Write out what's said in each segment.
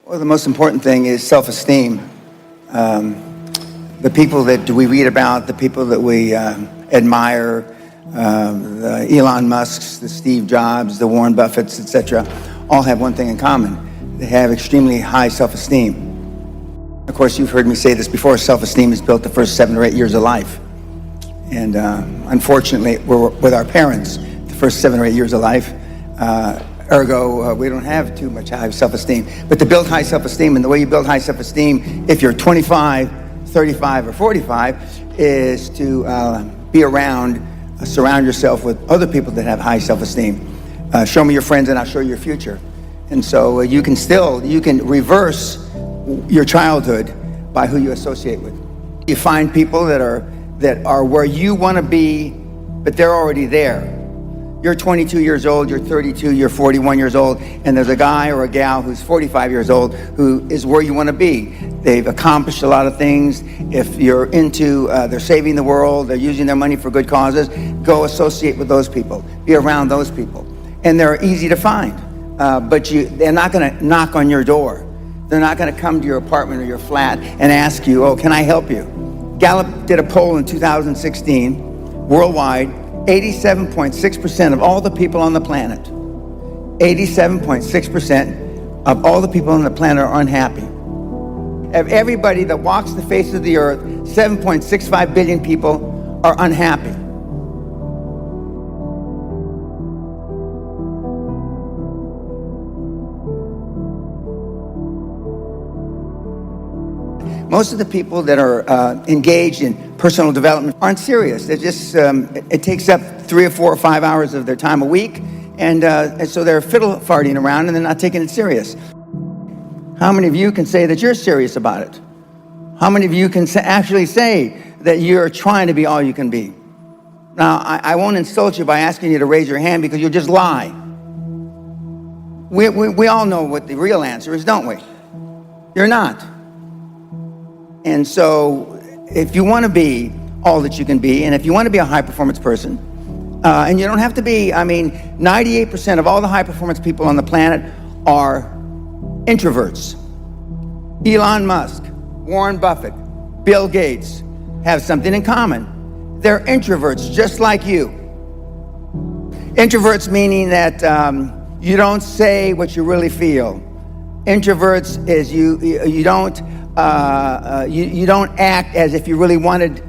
Well, the most important thing is self-esteem. The people that we read about, the people that we admire, the Elon Musks, the Steve Jobs, the Warren Buffetts, etc., all have one thing in common. They have extremely high self-esteem. Of course, you've heard me say this before, self-esteem is built the first 7 or 8 years of life. And unfortunately, we're with our parents the first 7 or 8 years of life. Ergo, we don't have too much high self-esteem. But to build high self-esteem, and the way you build high self-esteem, if you're 25, 35, or 45, is to be around, surround yourself with other people that have high self-esteem. Show me your friends and I'll show you your future. And so you can reverse your childhood by who you associate with. You find people that are where you want to be, but they're already there. You're 22 years old, you're 32, you're 41 years old, and there's a guy or a gal who's 45 years old who is where you want to be. They've accomplished a lot of things. If you're into, they're saving the world, they're using their money for good causes, go associate with those people. Be around those people. And they're easy to find, but they're not going to knock on your door. They're not going to come to your apartment or your flat and ask you, oh, can I help you? Gallup did a poll in 2016, worldwide. 87.6% of all the people on the planet, 87.6% of all the people on the planet are unhappy. Of everybody that walks the face of the earth, 7.65 billion people are unhappy. Most of the people that are engaged in personal development aren't serious. They're just, it takes up 3 or 4 or 5 hours of their time a week, and so they're fiddle farting around and they're not taking it serious. How many of you can say that you're serious about it? How many of you can actually say that you're trying to be all you can be? Now, I won't insult you by asking you to raise your hand because you'll just lie. We all know what the real answer is, don't we? You're not. And so if you want to be all that you can be, and if you want to be a high-performance person, and you don't have to be, 98% of all the high-performance people on the planet are introverts. Elon Musk, Warren Buffett, Bill Gates have something in common. They're introverts, just like you. Introverts meaning that you don't say what you really feel. Introverts is you don't act as if you really wanted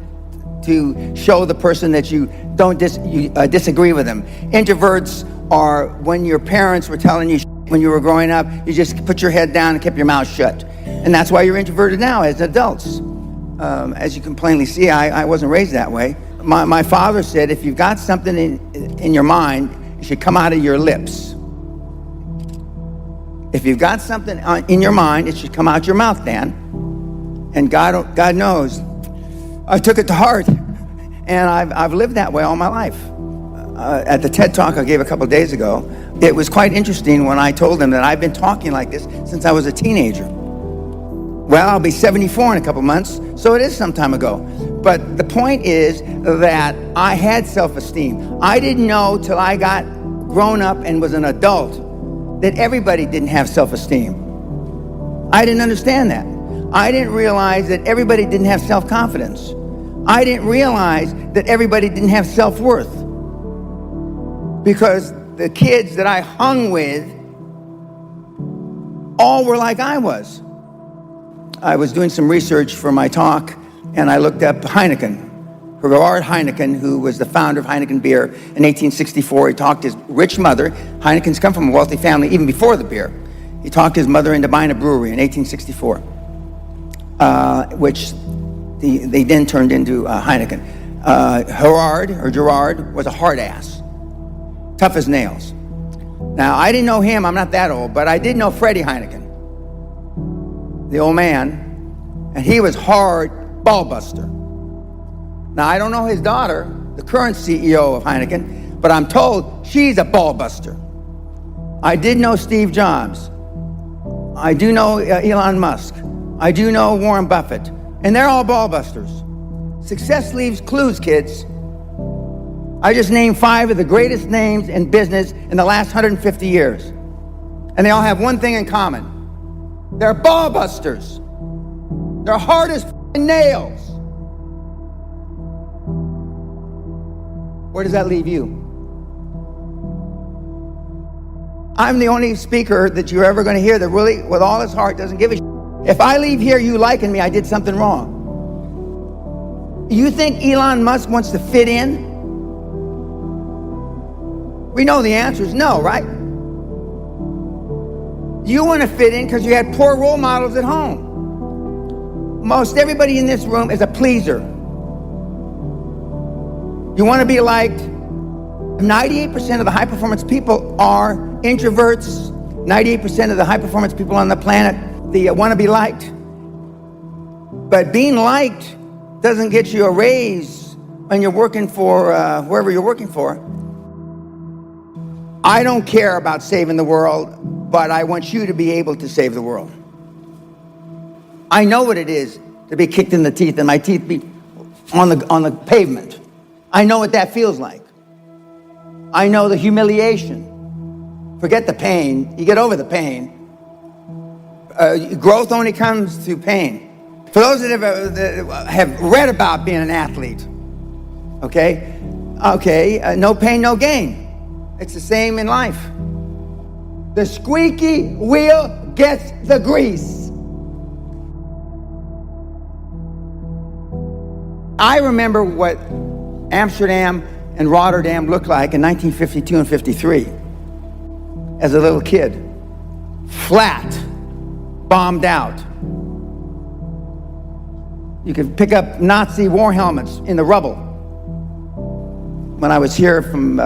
to show the person that you don't disagree with them. Introverts are when your parents were telling you when you were growing up, you just put your head down and kept your mouth shut. And that's why you're introverted now as adults. As you can plainly see, I wasn't raised that way. My father said, if you've got something in your mind, it should come out of your lips. If you've got something in your mind, it should come out your mouth, Dan. And God knows, I took it to heart, and I've lived that way all my life. At the TED Talk I gave a couple of days ago, it was quite interesting when I told them that I've been talking like this since I was a teenager. Well, I'll be 74 in a couple months, so it is some time ago. But the point is that I had self-esteem. I didn't know till I got grown up and was an adult that everybody didn't have self-esteem. I didn't understand that. I didn't realize that everybody didn't have self-confidence. I didn't realize that everybody didn't have self-worth. Because the kids that I hung with all were like I was. I was doing some research for my talk, and I looked up Heineken. Gerard Heineken, who was the founder of Heineken beer in 1864, he talked his rich mother. Heineken's come from a wealthy family even before the beer. He talked his mother into buying a brewery in 1864, which they then turned into Heineken. Gerard was a hard ass, tough as nails. Now, I didn't know him, I'm not that old, but I did know Freddie Heineken, the old man, and he was hard ball buster. Now, I don't know his daughter, the current CEO of Heineken, but I'm told she's a ball buster. I did know Steve Jobs. I do know Elon Musk. I do know Warren Buffett. And they're all ball busters. Success leaves clues, kids. I just named 5 of the greatest names in business in the last 150 years. And they all have one thing in common. They're ball busters. They're hard as nails. Where does that leave you? I'm the only speaker that you're ever going to hear that really, with all his heart, doesn't give a shit. If I leave here you liking me, I did something wrong. You think Elon Musk wants to fit in? We know the answer is no, right? You want to fit in because you had poor role models at home. Most everybody in this room is a pleaser. You want to be liked. 98% of the high-performance people are introverts. 98% of the high-performance people on the planet, they want to be liked. But being liked doesn't get you a raise when you're working for whoever you're working for. I don't care about saving the world, but I want you to be able to save the world. I know what it is to be kicked in the teeth and my teeth be on the pavement. I know what that feels like. I know the humiliation. Forget the pain. You get over the pain. Growth only comes through pain. For those that have read about being an athlete, okay, no pain, no gain. It's the same in life. The squeaky wheel gets the grease. I remember what Amsterdam and Rotterdam looked like in 1952 and 53 as a little kid. Flat, bombed out. You could pick up Nazi war helmets in the rubble. When I was here from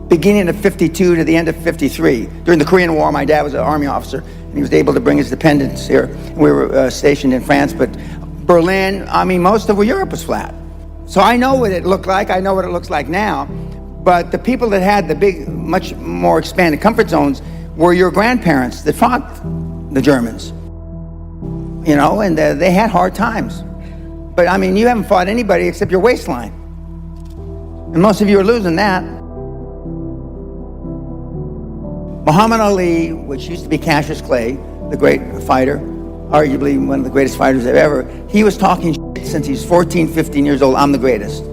beginning of 52 to the end of 53, during the Korean War, my dad was an army officer, and he was able to bring his dependents here. We were stationed in France, but Berlin, most of Europe was flat. So I know what it looked like. I know what it looks like now. But the people that had the big, much more expanded comfort zones were your grandparents that fought the Germans. And they had hard times. But you haven't fought anybody except your waistline. And most of you are losing that. Muhammad Ali, which used to be Cassius Clay, the great fighter, arguably one of the greatest fighters ever, he was talking shit since he was 14, 15 years old. I'm the greatest.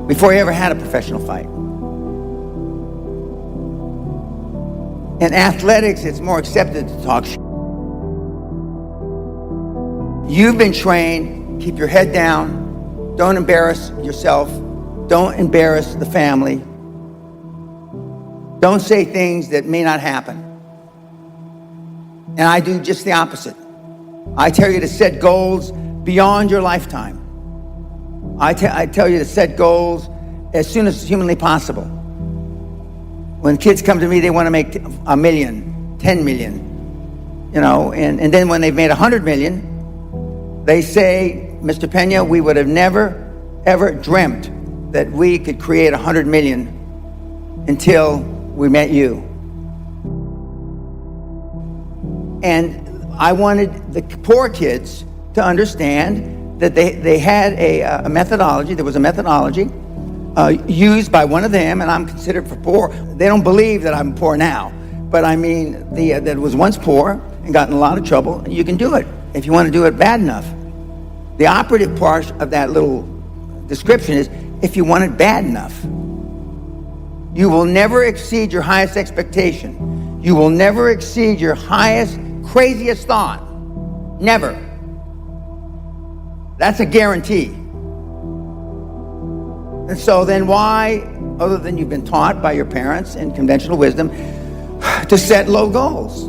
Before he ever had a professional fight. In athletics, it's more accepted to talk shit. You've been trained, keep your head down, don't embarrass yourself, don't embarrass the family, don't say things that may not happen. And I do just the opposite. I tell you to set goals beyond your lifetime. I tell you to set goals as soon as humanly possible. When kids come to me, they want to make $1 million, $10 million, and then when they've made $100 million, they say, Mr. Peña, we would have never, ever dreamt that we could create $100 million until we met you. And I wanted the poor kids to understand that they had a methodology. There was a methodology used by one of them, and I'm considered for poor. They don't believe that I'm poor now, but that was once poor and got in a lot of trouble. You can do it if you want to do it bad enough. The operative part of that little description is if you want it bad enough. You will never exceed your highest expectation. You will never exceed your highest, craziest thought. Never. That's a guarantee. And so then why, other than you've been taught by your parents in conventional wisdom, to set low goals?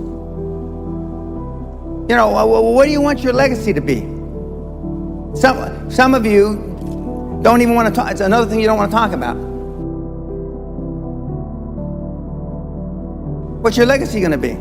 What do you want your legacy to be? Some of you don't even want to talk. It's another thing you don't want to talk about. What's your legacy going to be?